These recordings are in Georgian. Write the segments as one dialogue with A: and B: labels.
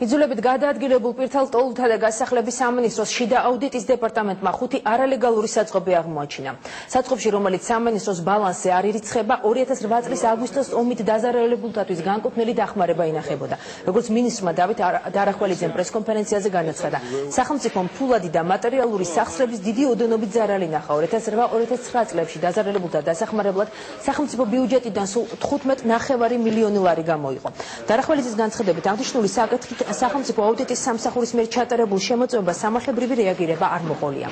A: იძულებით გადაადგილებულ პირთა ლტოლვილთა და გასახლების სამინისტროს შიდა აუდიტის დეპარტამენტმა 5 არალეგალური საწყობი აღმოაჩინა. საწყობში, რომელიც სამინისტროს ბალანსზე არ ირიცხება, 2008 წლის აგვისტოს ომით დაზარალებულთათვის განკუთვნილი დახმარება ინახებოდა. როგორც მინისტრმა დავით დარახველიძემ პრესკონფერენციაზე განაცხადა, სახელმწიფომ ფულადი და მატერიალური სახსრების დიდი ოდენობით ზარალი ნახა. 2008-2009 წლებში დაზარალებულთა დასახმარებლად სახელმწიფო ბიუჯეტიდან სულ 15,9 მილიონი ლარი გამოიყო. დარახველიძის განცხადებით, აღნიშნული საკითხით სახელმწიფო აუდიტის სამსახურის მიერ ჩატარებულ შემოწმებას სამართლებრივი რეაგირება არ მოყოლია.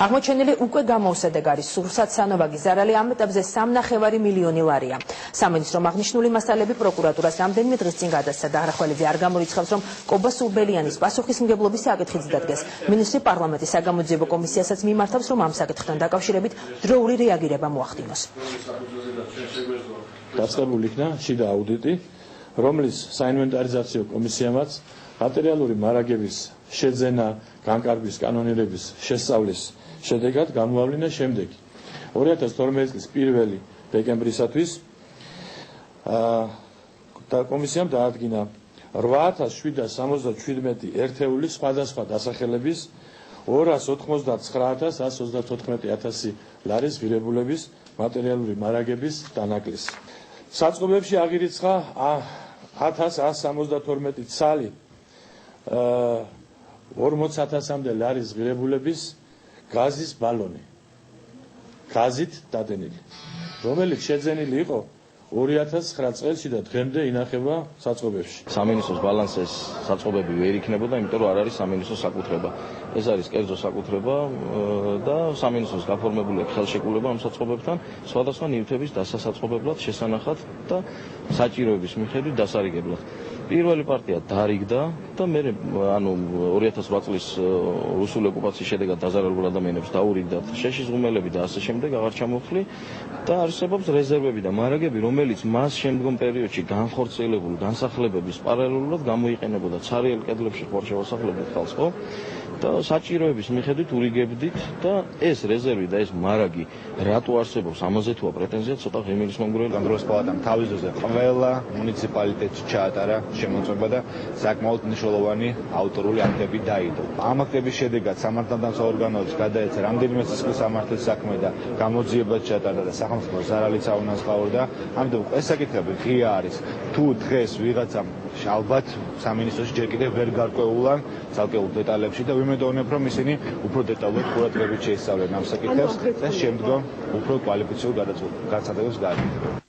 A: აღმოჩენილი უკვე გამოუსადეგ არის სურსათ-სანოვაგის ზარალი ამ ეტაპზე 3,9 მილიონი ლარია. სამინისტრომ აღნიშნული მასალები პროკურატურას რამდენიმე დღის წინ გადასცა. დარახველიძე არ გამორიცხავს, რომ კობა სურბელიანის პასუხისმგებლობის საკითხიც დადგეს. მინისტრი პარლამენტის საგამოძიებო კომისიასაც მიმართავს, რომ ამ საკითხთან დაკავშირებით დროული რეაგირება მოახდინოს.
B: დაწყებული იქნა შიდა აუდიტი, რომლის საინვენტარიზაციო კომისიამაც მატერიალური მარაგების შეძენა, განკარგვის კანონირების შესწავლის შედეგად გამოავლინა შემდეგი. 2012 წლის 1 დეკემბრისათვის კომისიამ დაადგინა 8,777 ერთეული სხვადასხვა დასახელების 299,134 ლარის ღირებულების მატერიალური მარაგების დანაკლისი. საწყობებში აღირიცხა 1172 ცალი 40,000-მდე ლარის ღირებულების გაზის ბალონი, გაზით დადენილი, რომელიც შეძენილი იყო 2009 წელში და დღემდე ინახება საწყობებში.
C: სამინისტროს ბალანსის საწყობები ვერ იქნებოდა, იმიტომ რომ არ არის სამინისტროს საკუთრება. ეს არის კერძო საკუთრება და სამინისტროს გაფორმებული ხელშეკრულება ამ საწყობებთან სხვადასხვა ნივთების დასასაწყობებლად, შესანახად და საჭიროების მიხედვით დასარიგებლად. პირველი პარტია დარიგდა და მე 2008 წლის რუსული ოკუპაციის შედეგად დაზარალებულ ადამიანებს დაურიგდათ შეშიზღუმელები და ასე შემდეგ აღარ ჩამოხლი და არსებობს რეზერვები და მარაგები, რომელიც მას შემდგომ პერიოდში განხორციელებულ განსახლებების პარალელურად გამოიყენებოდა ცარიელ კედლებში ხوار შევასახლებდით ხალხს, ხო? და საჭიროების მიხედვით ურიგებდით და ეს რეზერვი და ეს მარაგი რატო არსებობს, ამაზე თუა პრეტენზია ცოტა ღიმილის მომგვრელი.
D: კონტროლის პალატამ თავის ძროზე ყველა მუნიციპალიტეტში ჩაატარა შემოწმება და საკმაოდ მნიშვნელოვანი ავტორული აქტები დაიდო. ამ აქტების შედეგად სამართალდამცავ ორგანოებს გადაეცა რამდენიმე სისხლის სამართლის საქმე და გამოძიებაც ჩატარდა და სახელმწიფო ზარალიც აუნაზღაურდა. ამიტომ ეს საკითხები ღია არის. თუ დღეს ვიღაცამ ალბათ სამინისტროში ჯერ კიდევ ვერ გარკვეულა ცალკეულ დეტალებში და ვიმედოვნებ, რომ ისინი უფრო დეტალურად ყურადღებით შეისწავლენ ამ საკითხებს და შემდგომ უფრო კვალიფიციურ განცხადებებს გააკეთებენ.